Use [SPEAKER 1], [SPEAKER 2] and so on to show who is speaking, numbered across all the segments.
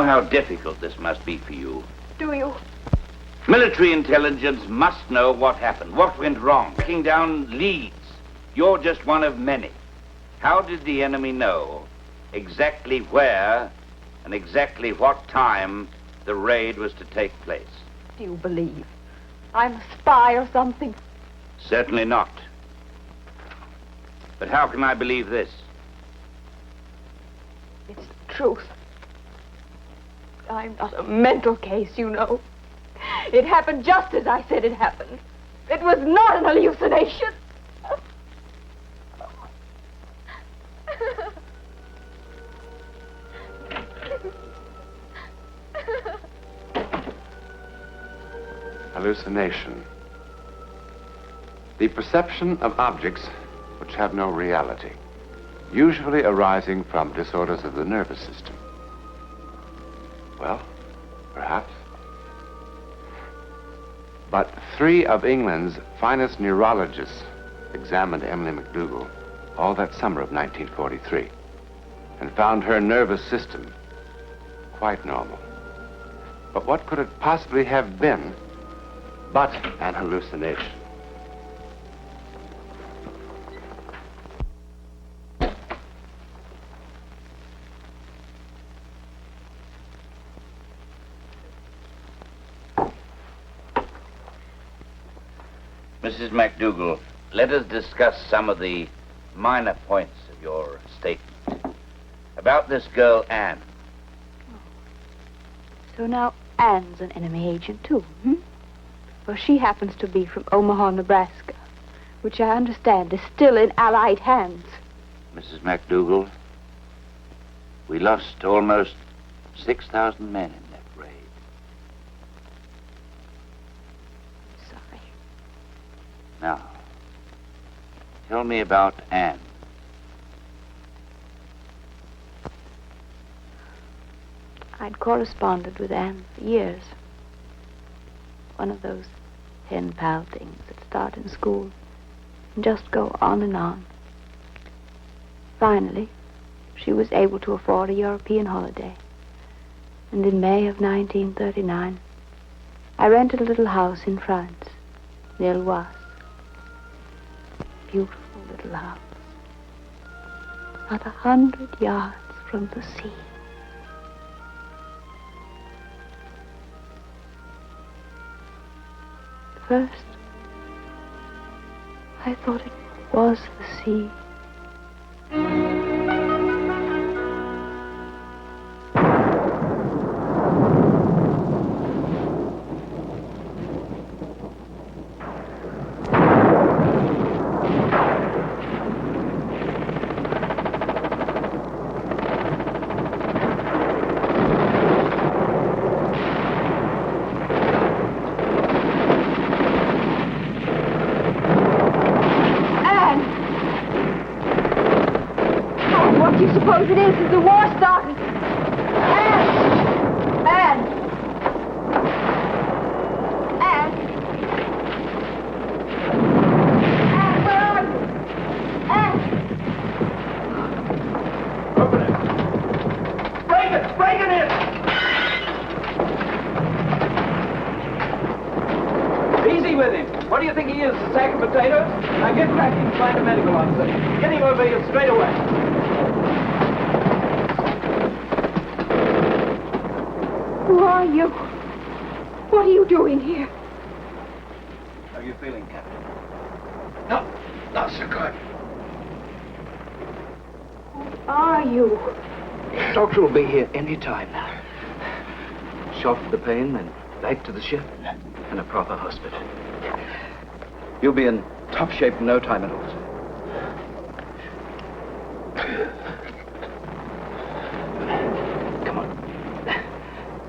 [SPEAKER 1] how difficult this must be for you.
[SPEAKER 2] Do you?
[SPEAKER 1] Military intelligence must know what happened, what went wrong. Tracking down leads. You're just one of many. How did the enemy know exactly where and exactly what time the raid was to take place?
[SPEAKER 2] Do you believe I'm a spy or something?
[SPEAKER 1] Certainly not. But how can I believe this?
[SPEAKER 2] It's the truth. I'm not a mental case, you know. It happened just as I said it happened. It was not an hallucination.
[SPEAKER 3] Hallucination. The perception of objects which have no reality, usually arising from disorders of the nervous system. Well, perhaps. But 3 of England's finest neurologists examined Emily McDougall all that summer of 1943 and found her nervous system quite normal. But what could it possibly have been but an hallucination?
[SPEAKER 1] Mrs. McDougall, let us discuss some of the minor points of your statement. About this girl, Anne.
[SPEAKER 2] So now Anne's an enemy agent, too, Well, she happens to be from Omaha, Nebraska, which I understand is still in Allied hands.
[SPEAKER 1] Mrs. McDougall, we lost almost 6,000 men in that raid.
[SPEAKER 2] Sorry.
[SPEAKER 1] Now, tell me about Anne.
[SPEAKER 2] I'd corresponded with Anne for years. One of those pen pal things that start in school and just go on and on. Finally, she was able to afford a European holiday. And in May of 1939, I rented a little house in France, near Loise. Beautiful little house. Not 100 yards from the sea. First, I thought it was the sea. Suppose it is, the war started. Anne! Where are you? Anne!
[SPEAKER 4] Open it! Break it! Break it in! Easy with him. What do you think he is, a sack of potatoes? Now get cracking, find a medical officer. Get him over here straight away.
[SPEAKER 2] Who are you? What are you doing here?
[SPEAKER 4] How are you feeling, Captain? No, not so good.
[SPEAKER 2] Who are you?
[SPEAKER 4] Doctor will be here any time now. Shot for the pain, then back to the ship and a proper hospital. You'll be in top shape in no time at all, sir.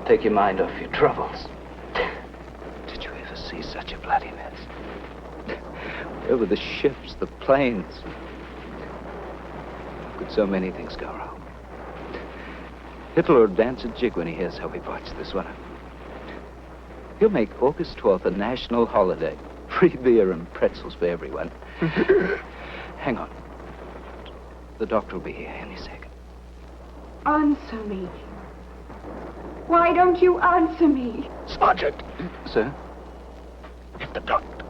[SPEAKER 4] Take your mind off your troubles. Did you ever see such a bloody mess? Where were the ships, the planes? How could so many things go wrong? Hitler would dance a jig when he hears how we botched this one up. He'll make August 12th a national holiday. Free beer and pretzels for everyone. Hang on. The doctor will be here any second.
[SPEAKER 2] Answer me. Why don't you answer me?
[SPEAKER 5] Sergeant,
[SPEAKER 4] Sir?
[SPEAKER 5] if the doctor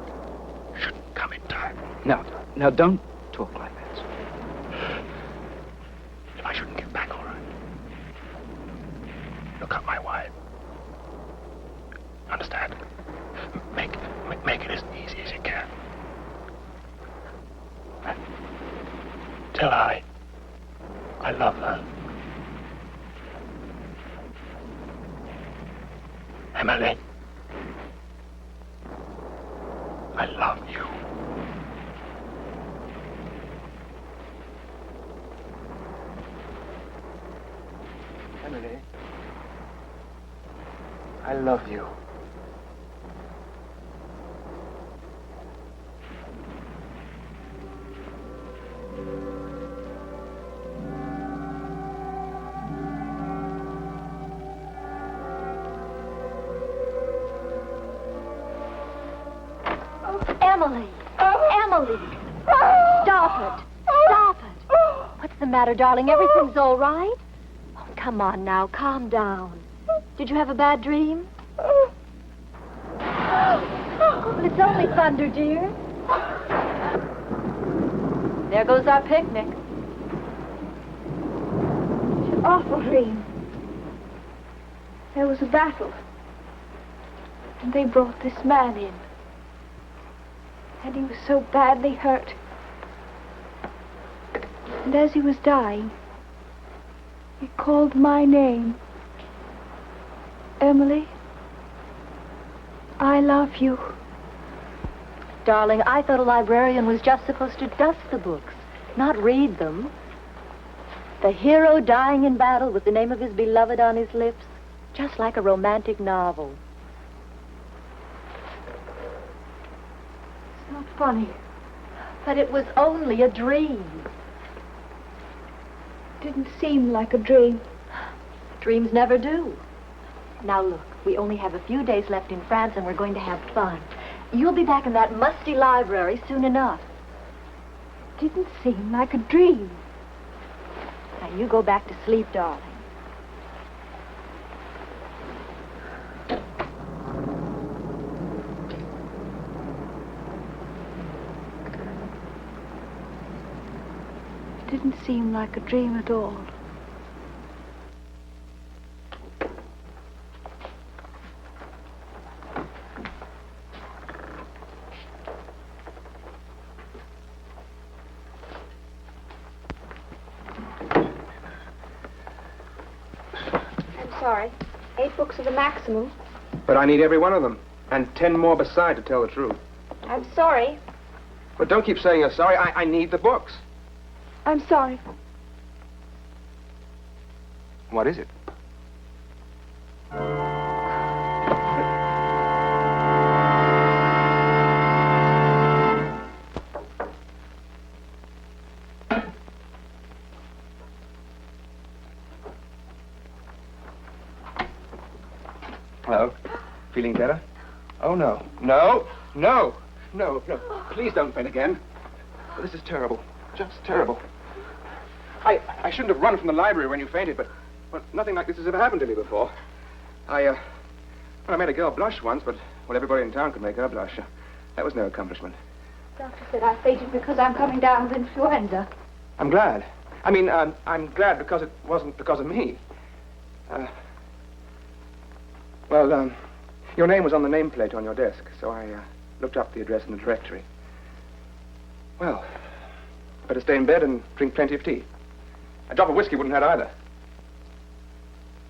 [SPEAKER 5] shouldn't come in time,
[SPEAKER 4] Now, don't talk like that, sir.
[SPEAKER 5] if I shouldn't get back all right, look up my wife. Understand? Make it as easy as you can. And tell I love her. Emily, I love you. Emily, I love you.
[SPEAKER 2] Emily! Emily! Stop it! Stop it! What's the matter, darling? Everything's all right? Oh, come on now, calm down. Did you have a bad dream? Well, it's only thunder, dear. There goes our picnic. It's an awful dream. There was a battle. And they brought this man in. And he was so badly hurt. And as he was dying, he called my name. Emily, I love you. Darling, I thought a librarian was just supposed to dust the books, not read them. The hero dying in battle with the name of his beloved on his lips, just like a romantic novel. It's not funny. But it was only a dream. It didn't seem like a dream. Dreams never do. Now look, we only have a few days left in France and we're going to have fun. You'll be back in that musty library soon enough. It didn't seem like a dream. Now you go back to sleep, darling. It didn't seem like a dream at all.
[SPEAKER 6] Sorry. 8 books are the maximum.
[SPEAKER 7] But I need every one of them. And 10 more beside, to tell the truth.
[SPEAKER 6] I'm sorry.
[SPEAKER 7] But don't keep saying you're sorry. I need the books.
[SPEAKER 2] I'm sorry.
[SPEAKER 7] What is it? Hello? Feeling better? Oh, no. No! No! No, no. Please don't faint again. This is terrible. Just terrible. I shouldn't have run from the library when you fainted, but nothing like this has ever happened to me before. I made a girl blush once, but, well, everybody in town could make her blush. That was no accomplishment.
[SPEAKER 2] Doctor said I fainted because I'm coming down with influenza.
[SPEAKER 7] I'm glad. I mean, I'm glad because it wasn't because of me. Your name was on the nameplate on your desk, so I looked up the address in the directory. Well, better stay in bed and drink plenty of tea. A drop of whiskey wouldn't hurt either.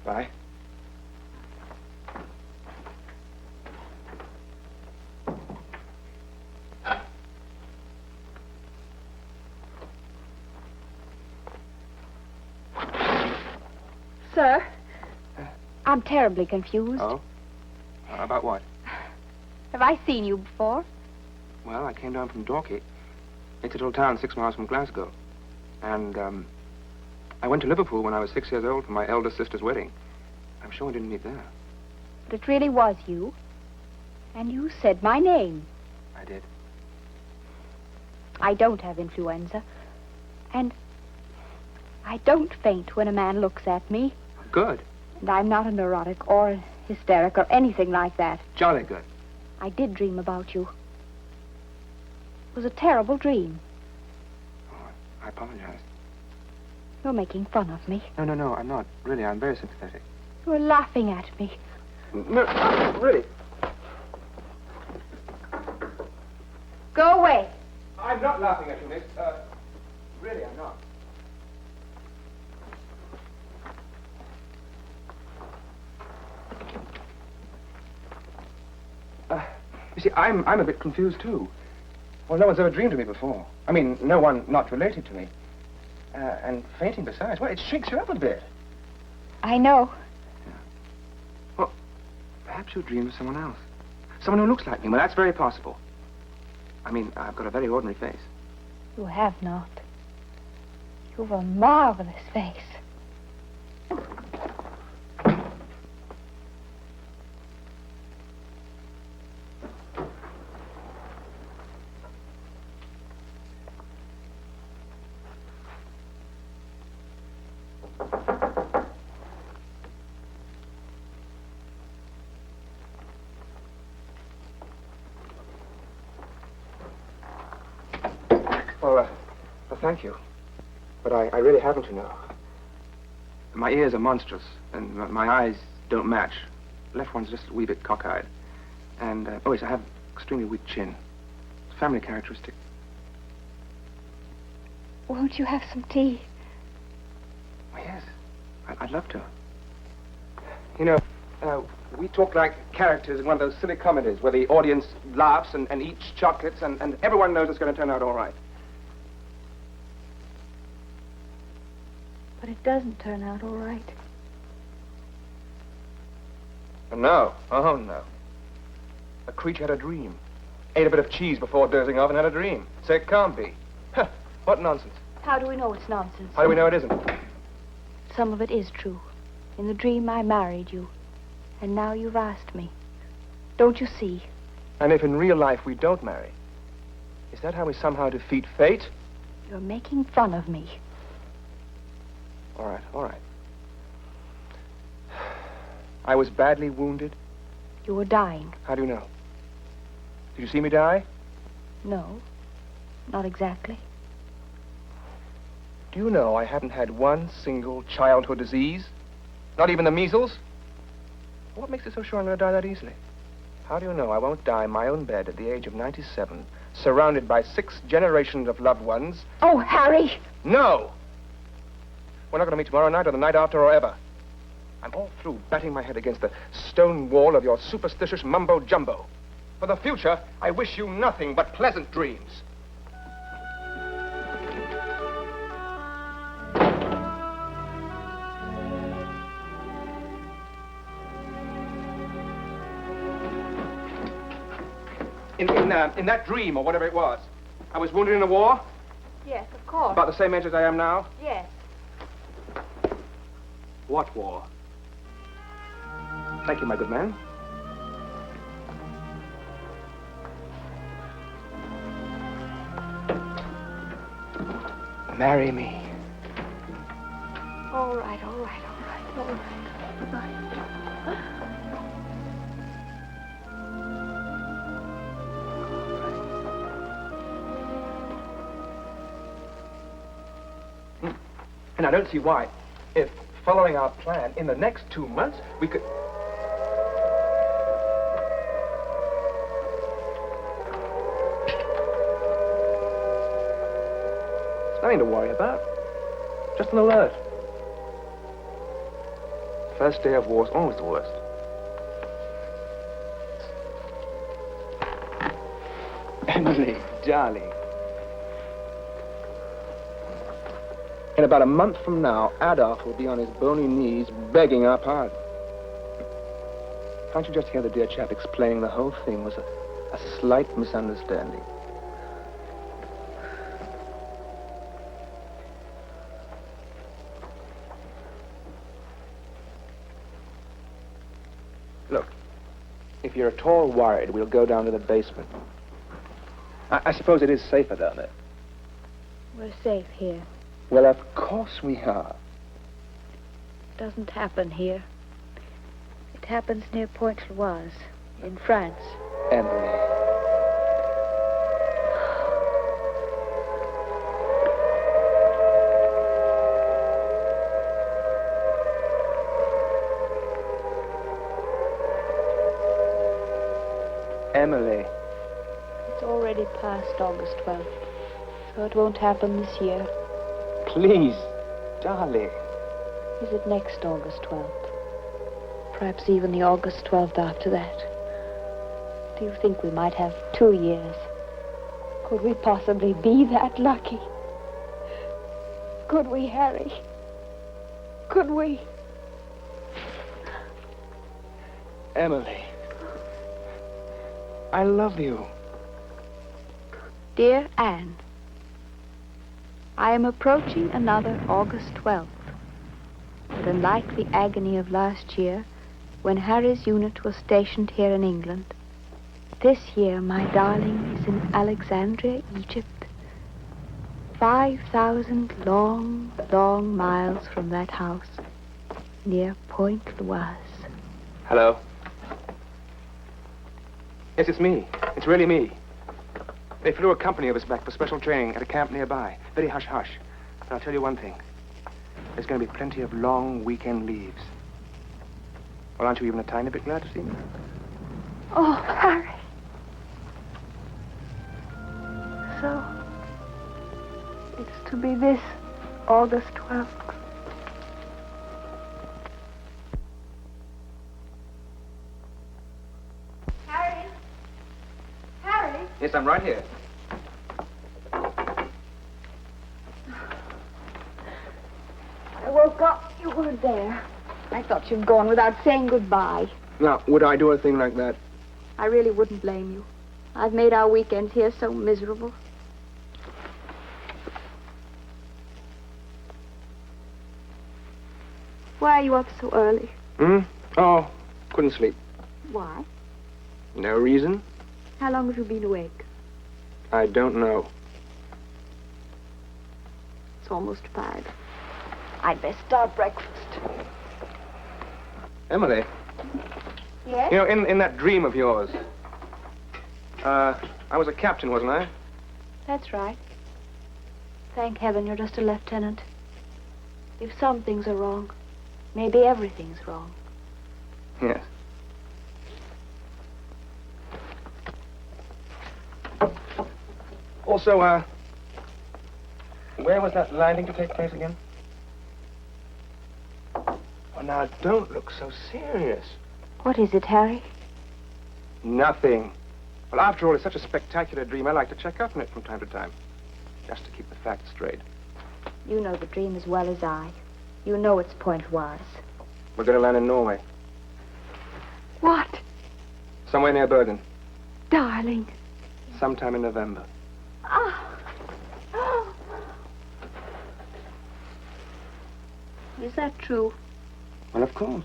[SPEAKER 7] Bye.
[SPEAKER 6] Sir, I'm terribly confused.
[SPEAKER 7] Oh? About what?
[SPEAKER 6] Have I seen you before?
[SPEAKER 7] Well, I came down from Dorking. It's a little town 6 miles from Glasgow. And, I went to Liverpool when I was 6 years old for my eldest sister's wedding. I'm sure we didn't meet there.
[SPEAKER 6] But it really was you. And you said my name.
[SPEAKER 7] I did.
[SPEAKER 6] I don't have influenza. And I don't faint when a man looks at me.
[SPEAKER 7] Good.
[SPEAKER 6] And I'm not a neurotic or a hysteric or anything like that.
[SPEAKER 7] Jolly good.
[SPEAKER 6] I did dream about you. It was a terrible dream.
[SPEAKER 7] Oh, I apologize.
[SPEAKER 6] You're making fun of me.
[SPEAKER 7] No, I'm not. Really, I'm very sympathetic.
[SPEAKER 6] You're laughing at me.
[SPEAKER 7] No, really.
[SPEAKER 6] Go away.
[SPEAKER 7] I'm not laughing at you, miss. Really, I'm not. You see, I'm a bit confused, too. Well, no one's ever dreamed of me before. I mean, no one not related to me. And fainting besides. Well, it shakes you up a bit.
[SPEAKER 6] I know.
[SPEAKER 7] Well, perhaps you dreamed of someone else. Someone who looks like me. Well, that's very possible. I mean, I've got a very ordinary face.
[SPEAKER 6] You have not. You've a marvelous face.
[SPEAKER 7] Well, thank you. But I really haven't, you know. My ears are monstrous, and my eyes don't match. The left one's just a wee bit cockeyed. And, oh yes, I have extremely weak chin. It's a family characteristic.
[SPEAKER 6] Won't you have some tea?
[SPEAKER 7] Oh, yes. I'd love to. You know, we talk like characters in one of those silly comedies where the audience laughs and eats chocolates and everyone knows it's going to turn out all right.
[SPEAKER 6] But it doesn't turn out all right.
[SPEAKER 7] No. Oh, no. A creature had a dream. Ate a bit of cheese before dozing off and had a dream. So it can't be. Huh, what nonsense.
[SPEAKER 6] How do we know it's nonsense?
[SPEAKER 7] How do we know it isn't?
[SPEAKER 6] Some of it is true. In the dream, I married you. And now you've asked me. Don't you see?
[SPEAKER 7] And if in real life we don't marry, is that how we somehow defeat fate?
[SPEAKER 6] You're making fun of me.
[SPEAKER 7] All right. I was badly wounded.
[SPEAKER 6] You were dying.
[SPEAKER 7] How do you know? Did you see me die?
[SPEAKER 6] No, not exactly.
[SPEAKER 7] Do you know I haven't had one single childhood disease? Not even the measles? What makes you so sure I'm going to die that easily? How do you know I won't die in my own bed at the age of 97, surrounded by 6 generations of loved ones?
[SPEAKER 6] Oh, Harry!
[SPEAKER 7] No! We're not going to meet tomorrow night or the night after or ever. I'm all through batting my head against the stone wall of your superstitious mumbo-jumbo. For the future, I wish you nothing but pleasant dreams. In that dream, or whatever it was, I was wounded in the war,
[SPEAKER 6] Yes, of course.
[SPEAKER 7] about the same age as I am now.
[SPEAKER 6] Yes.
[SPEAKER 7] What war? Thank you, my good man. Marry me.
[SPEAKER 6] All right. Goodbye.
[SPEAKER 7] And I don't see why, if following our plan, in the next 2 months, we could... It's nothing to worry about. Just an alert. First day of war is always the worst. Emily, darling. In about a month from now, Adolf will be on his bony knees begging our pardon. Can't you just hear the dear chap explaining the whole thing was a slight misunderstanding? Look, if you're at all worried, we'll go down to the basement. I suppose it is safer down there.
[SPEAKER 6] We're safe here.
[SPEAKER 7] Well, of course we are.
[SPEAKER 6] Doesn't happen here. happens near Pointe-Loise, in France.
[SPEAKER 7] Emily. Emily.
[SPEAKER 6] It's already past August 12th, so it won't happen this year.
[SPEAKER 7] Please, darling.
[SPEAKER 6] Is it next August 12th? Perhaps even the August 12th after that. Do you think we might have 2 years? Could we possibly be that lucky? Could we, Harry? Could we?
[SPEAKER 7] Emily. I love you.
[SPEAKER 6] Dear Anne, I am approaching another August 12th. But unlike the agony of last year, when Harry's unit was stationed here in England, this year my darling is in Alexandria, Egypt. 5,000 long, long miles from that house, near Pointe-Loise.
[SPEAKER 7] Hello? Yes, it's me. It's really me. They flew a company of us back for special training at a camp nearby. Very hush-hush. And I'll tell you one thing. There's going to be plenty of long weekend leaves. Well, aren't you even a tiny bit glad to see me?
[SPEAKER 6] Oh, Harry. So, it's to be this August 12th.
[SPEAKER 2] Harry? Harry?
[SPEAKER 7] Yes, I'm right here.
[SPEAKER 6] I woke up. You weren't there. I thought you'd gone without saying goodbye.
[SPEAKER 7] Now, would I do a thing like that?
[SPEAKER 6] I really wouldn't blame you. I've made our weekends here so miserable. Why are you up so early?
[SPEAKER 7] Oh, couldn't sleep.
[SPEAKER 6] Why?
[SPEAKER 7] No reason?
[SPEAKER 6] How long have you been awake?
[SPEAKER 7] I don't know.
[SPEAKER 6] It's almost 5. I'd best start breakfast.
[SPEAKER 7] Emily,
[SPEAKER 6] Yes?
[SPEAKER 7] you know, in that dream of yours, I was a captain, wasn't I?
[SPEAKER 6] That's right. Thank heaven you're just a lieutenant. If some things are wrong, maybe everything's wrong.
[SPEAKER 7] Yes. Also, where was that landing to take place again? Oh, now, don't look so serious.
[SPEAKER 6] What is it, Harry?
[SPEAKER 7] Nothing. Well, after all, it's such a spectacular dream, I like to check up on it from time to time. Just to keep the facts straight.
[SPEAKER 6] You know the dream as well as I. You know it's Pointe-Loise.
[SPEAKER 7] We're going to land in Norway.
[SPEAKER 6] What?
[SPEAKER 7] Somewhere near Bergen.
[SPEAKER 6] Darling.
[SPEAKER 7] Sometime in November.
[SPEAKER 6] Ah. Is that true?
[SPEAKER 7] Well, of course.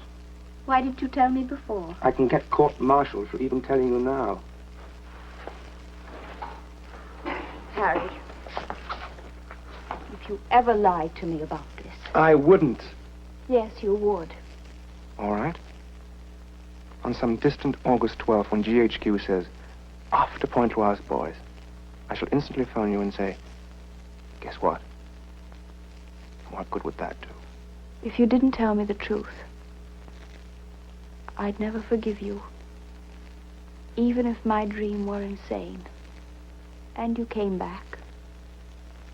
[SPEAKER 6] Why didn't you tell me before?
[SPEAKER 7] I can get court-martialed for even telling you now.
[SPEAKER 6] Harry, if you ever lied to me about this.
[SPEAKER 7] I wouldn't.
[SPEAKER 6] Yes, you would.
[SPEAKER 7] All right. On some distant August 12th, when GHQ says, off to Pointe-Loise, boys, I shall instantly phone you and say, guess what? What good would that do?
[SPEAKER 6] If you didn't tell me the truth, I'd never forgive you. Even if my dream were insane, and you came back,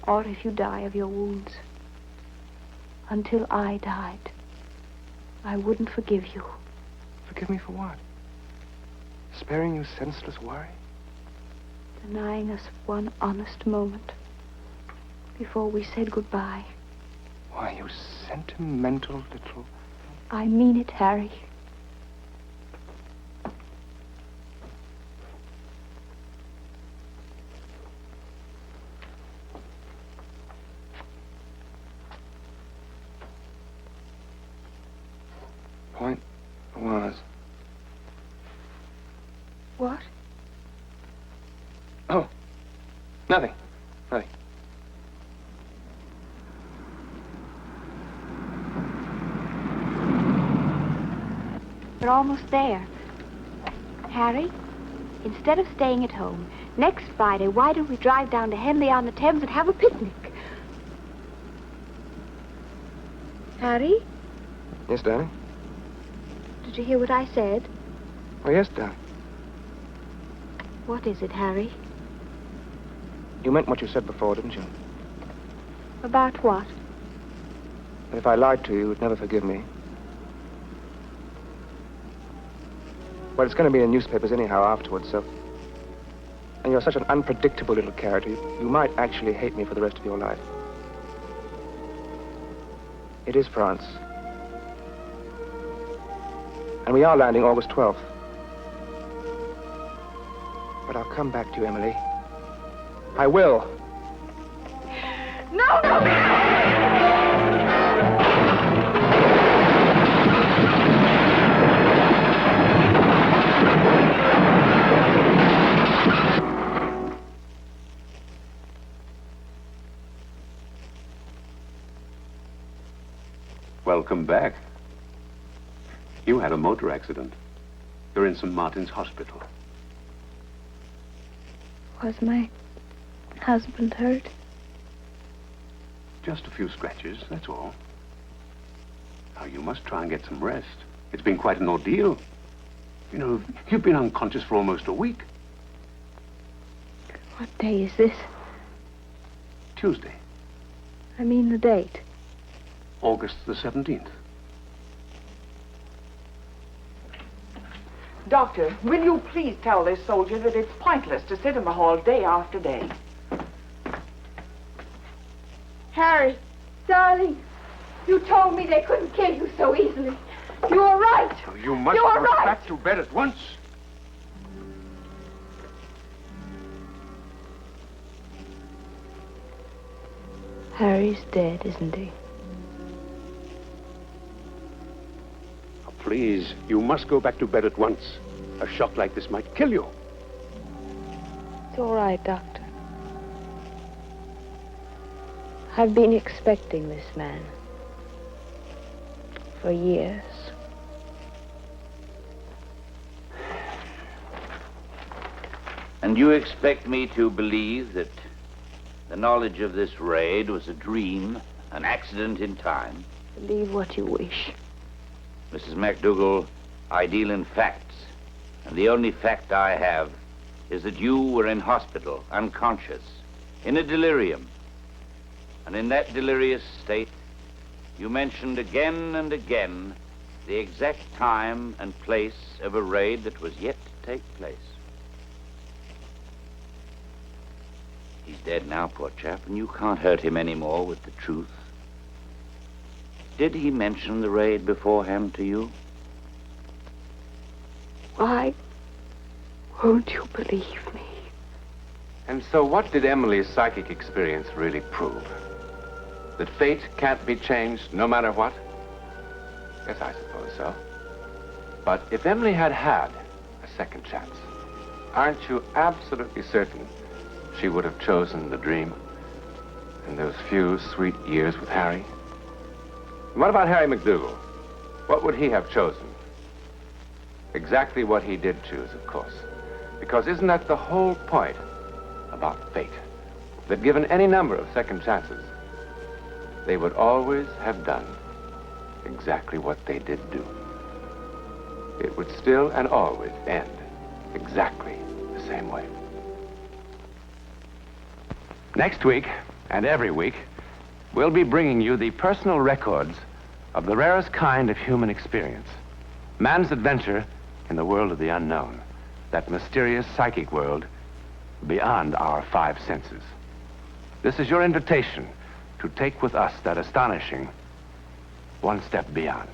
[SPEAKER 6] or if you die of your wounds. Until I died, I wouldn't forgive you.
[SPEAKER 7] Forgive me for what? Sparing you senseless worry?
[SPEAKER 6] Denying us one honest moment before we said goodbye.
[SPEAKER 7] Why, you sentimental little...
[SPEAKER 6] I mean it, Harry.
[SPEAKER 7] Pointe-Loise.
[SPEAKER 6] What?
[SPEAKER 7] Oh, nothing. Nothing.
[SPEAKER 6] We're almost there. Harry, instead of staying at home, next Friday, why don't we drive down to Henley-on-the-Thames and have a picnic? Harry,
[SPEAKER 7] Yes, darling?
[SPEAKER 6] did you hear what I said?
[SPEAKER 7] Oh, yes, darling.
[SPEAKER 6] What is it, Harry?
[SPEAKER 7] You meant what you said before, didn't you?
[SPEAKER 6] About what?
[SPEAKER 7] That if I lied to you, you'd never forgive me. Well, it's going to be in the newspapers anyhow afterwards, so... And you're such an unpredictable little character, you might actually hate me for the rest of your life. It is France. And we are landing August 12th. But I'll come back to you, Emily. I will.
[SPEAKER 6] No, no!
[SPEAKER 8] Welcome back. You had a motor accident. You're in St. Martin's Hospital.
[SPEAKER 6] Was my husband hurt?
[SPEAKER 8] Just a few scratches, that's all. Now, you must try and get some rest. It's been quite an ordeal. You know, you've been unconscious for almost a week.
[SPEAKER 6] What day is this?
[SPEAKER 8] Tuesday,
[SPEAKER 6] I mean the date.
[SPEAKER 8] August the 17th.
[SPEAKER 9] Doctor, will you please tell this soldier that it's pointless to sit in the hall day after day?
[SPEAKER 6] Harry, darling, you told me they couldn't kill you so easily. You were right.
[SPEAKER 8] You must
[SPEAKER 6] You are
[SPEAKER 8] rush
[SPEAKER 6] right.
[SPEAKER 8] back to bed at once.
[SPEAKER 6] Harry's dead, isn't he?
[SPEAKER 8] Oh, please, you must go back to bed at once. A shock like this might kill you.
[SPEAKER 6] It's all right, Doctor. I've been expecting this man for years.
[SPEAKER 1] And you expect me to believe that the knowledge of this raid was a dream, an accident in time?
[SPEAKER 6] Believe what you wish.
[SPEAKER 1] Mrs. MacDougall, I deal in facts. And the only fact I have is that you were in hospital, unconscious, in a delirium. And in that delirious state, you mentioned again and again the exact time and place of a raid that was yet to take place. He's dead now, poor chap, and you can't hurt him anymore with the truth. Did he mention the raid beforehand to you?
[SPEAKER 6] Why won't you believe me?
[SPEAKER 3] And so what did Emily's psychic experience really prove? That fate can't be changed no matter what? Yes, I suppose so. But if Emily had had a second chance, aren't you absolutely certain she would have chosen the dream and those few sweet years with Harry? And what about Harry MacDougall? What would he have chosen? Exactly what he did choose, of course. Because isn't that the whole point about fate? That given any number of second chances, they would always have done exactly what they did do. It would still and always end exactly the same way. Next week, and every week, we'll be bringing you the personal records of the rarest kind of human experience. Man's adventure in the world of the unknown. That mysterious psychic world beyond our five senses. This is your invitation to take with us that astonishing one step beyond.